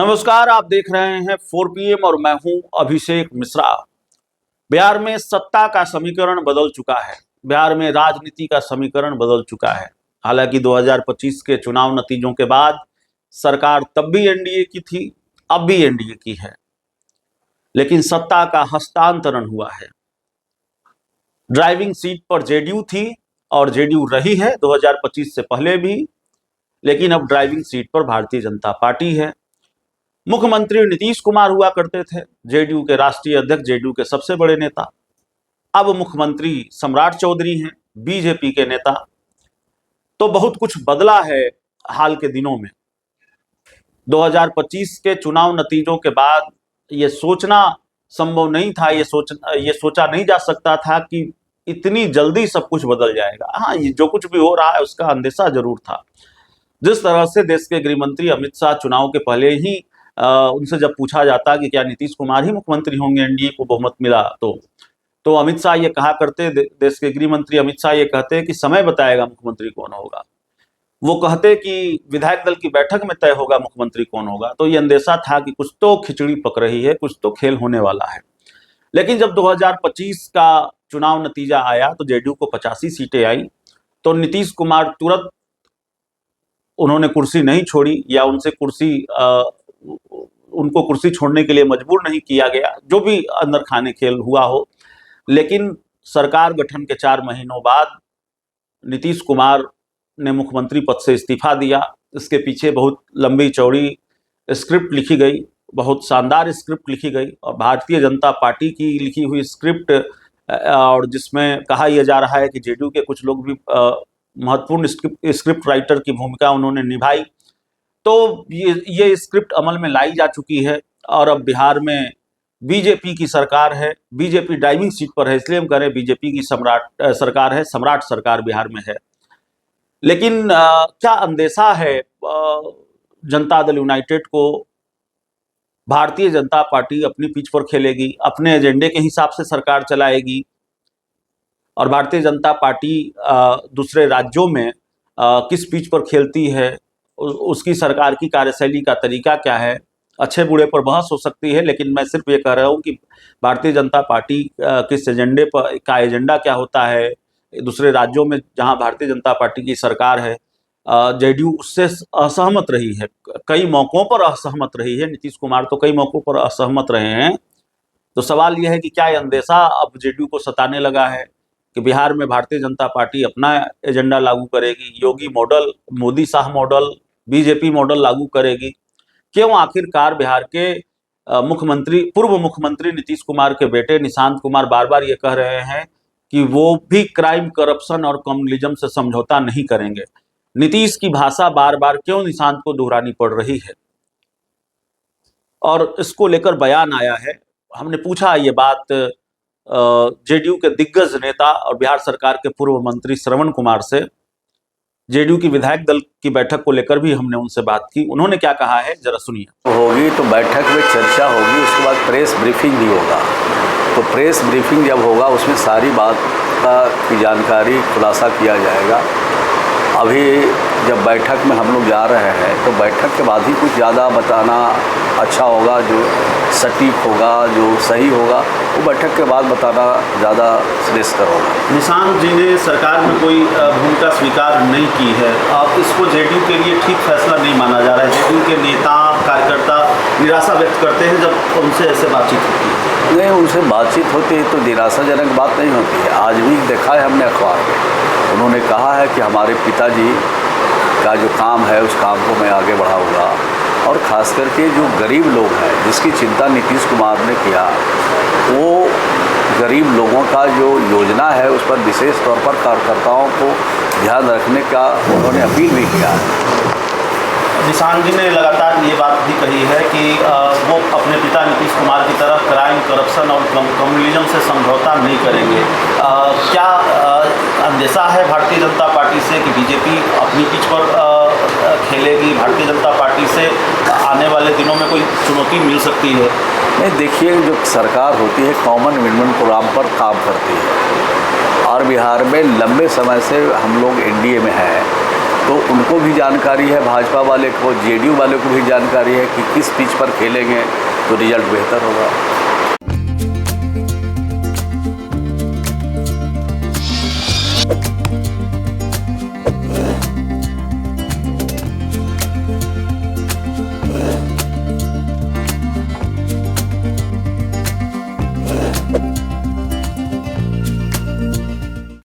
नमस्कार, आप देख रहे हैं 4PM और मैं हूं अभिषेक मिश्रा। बिहार में सत्ता का समीकरण बदल चुका है। बिहार में राजनीति का समीकरण बदल चुका है। हालांकि 2025 के चुनाव नतीजों के बाद सरकार तब भी एनडीए की थी, अब भी एनडीए की है, लेकिन सत्ता का हस्तांतरण हुआ है। ड्राइविंग सीट पर जेडीयू थी और जेडीयू रही है 2025 से पहले भी, लेकिन अब ड्राइविंग सीट पर भारतीय जनता पार्टी है। मुख्यमंत्री नीतीश कुमार हुआ करते थे, जेडीयू के राष्ट्रीय अध्यक्ष, जेडीयू के सबसे बड़े नेता। अब मुख्यमंत्री सम्राट चौधरी हैं, बीजेपी के नेता। तो बहुत कुछ बदला है हाल के दिनों में। 2025 के चुनाव नतीजों के बाद ये सोचना संभव नहीं था, ये सोचा नहीं जा सकता था कि इतनी जल्दी सब कुछ बदल जाएगा। हाँ, ये जो कुछ भी हो रहा है उसका अंदेशा जरूर था। जिस तरह से देश के गृह मंत्री अमित शाह चुनाव के पहले ही उनसे जब पूछा जाता कि क्या नीतीश कुमार ही मुख्यमंत्री होंगे, एनडीए को बहुमत मिला तो अमित शाह ये कहा करते, देश के गृह मंत्री अमित शाह ये कहते कि समय बताएगा मुख्यमंत्री कौन होगा। वो कहते कि विधायक दल की बैठक में तय होगा मुख्यमंत्री कौन होगा। तो ये अंदेशा था कि कुछ तो खिचड़ी पक रही है, कुछ तो खेल होने वाला है। लेकिन जब 2025 का चुनाव नतीजा आया तो जेडीयू को 85 सीटें आई, तो नीतीश कुमार तुरंत, उन्होंने कुर्सी नहीं छोड़ी या उनको कुर्सी छोड़ने के लिए मजबूर नहीं किया गया, जो भी अंदर खाने खेल हुआ हो। लेकिन सरकार गठन के 4 महीनों बाद नीतीश कुमार ने मुख्यमंत्री पद से इस्तीफा दिया। इसके पीछे बहुत लंबी चौड़ी स्क्रिप्ट लिखी गई, बहुत शानदार स्क्रिप्ट लिखी गई, और भारतीय जनता पार्टी की लिखी हुई स्क्रिप्ट, और जिसमें कहा यह जा रहा है कि जेडीयू के कुछ लोग भी महत्वपूर्ण स्क्रिप्ट राइटर की भूमिका उन्होंने निभाई। तो ये स्क्रिप्ट अमल में लाई जा चुकी है और अब बिहार में बीजेपी की सरकार है। बीजेपी ड्राइविंग सीट पर है, इसलिए हम कह रहे हैं बीजेपी की सरकार है, सम्राट सरकार बिहार में है। लेकिन क्या अंदेशा है जनता दल यूनाइटेड को? भारतीय जनता पार्टी अपनी पिच पर खेलेगी, अपने एजेंडे के हिसाब से सरकार चलाएगी, और भारतीय जनता पार्टी दूसरे राज्यों में किस पिच पर खेलती है, उसकी सरकार की कार्यशैली का तरीका क्या है, अच्छे बुरे पर बहस हो सकती है। लेकिन मैं सिर्फ ये कह रहा हूँ कि भारतीय जनता पार्टी किस एजेंडे पर का एजेंडा क्या होता है दूसरे राज्यों में जहां भारतीय जनता पार्टी की सरकार है। जेडीयू उससे असहमत रही है, कई मौकों पर असहमत रही है। नीतीश कुमार तो कई मौकों पर असहमत रहे हैं। तो सवाल यह है कि क्या अंदेशा अब जेडीयू को सताने लगा है कि बिहार में भारतीय जनता पार्टी अपना एजेंडा लागू करेगी, Yogi model, Modi Shah model, BJP model लागू करेगी? क्यों आखिरकार बिहार के पूर्व मुख्यमंत्री नीतीश कुमार के बेटे निशांत कुमार बार बार ये कह रहे हैं कि वो भी क्राइम, करप्शन और कम्युनलिज्म से समझौता नहीं करेंगे। नीतीश की भाषा बार बार क्यों निशांत को दोहरानी पड़ रही है? और इसको लेकर बयान आया है। हमने पूछा ये बात जेडीयू के दिग्गज नेता और बिहार सरकार के पूर्व मंत्री श्रवण कुमार से। जेडीयू की विधायक दल की बैठक को लेकर भी हमने उनसे बात की। उन्होंने क्या कहा है, जरा सुनिए। होगी तो बैठक में चर्चा होगी, उसके बाद प्रेस ब्रीफिंग भी होगा। तो प्रेस ब्रीफिंग जब होगा उसमें सारी बात की जानकारी, खुलासा किया जाएगा। अभी जब बैठक में हम लोग जा रहे हैं तो बैठक के बाद ही कुछ ज़्यादा बताना अच्छा होगा, जो सटीक होगा, जो सही होगा, वो बैठक के बाद बताना ज़्यादा श्रेष्ठ होगा। निशांत जी ने सरकार में कोई भूमिका स्वीकार नहीं की है, अब इसको जेडीयू के लिए ठीक फैसला नहीं माना जा रहा है। जेडीयू के नेता, कार्यकर्ता निराशा व्यक्त करते हैं जब उनसे ऐसे बातचीत होती है। नहीं, उनसे बातचीत होती है तो निराशाजनक बात नहीं होती है। आज भी देखा है हमने अखबार में, उन्होंने कहा है कि हमारे पिताजी का जो काम है उस काम को मैं आगे बढ़ाऊंगा, और ख़ास करके जो गरीब लोग हैं जिसकी चिंता नीतीश कुमार ने किया, वो गरीब लोगों का जो योजना है उस पर विशेष तौर पर कार्यकर्ताओं को ध्यान रखने का उन्होंने अपील भी किया है। निशांत जी ने लगातार ये बात भी कही है कि वो अपने पिता नीतीश कुमार की तरह क्राइम, करप्शन और कम्युनलिज्म से समझौता नहीं करेंगे। क्या अंदेशा है भारतीय जनता पार्टी से कि बीजेपी अपनी पिच पर खेलेगी? भारतीय जनता पार्टी से आने वाले दिनों में कोई चुनौती मिल सकती है? नहीं, देखिए, जो सरकार होती है कॉमन मिनिमम प्रोग्राम पर काम करती है, और बिहार में लंबे समय से हम लोग एनडीए में हैं, तो उनको भी जानकारी है, भाजपा वाले को, जेडीयू वाले को भी जानकारी है कि किस पिच पर खेलेंगे तो रिजल्ट बेहतर होगा।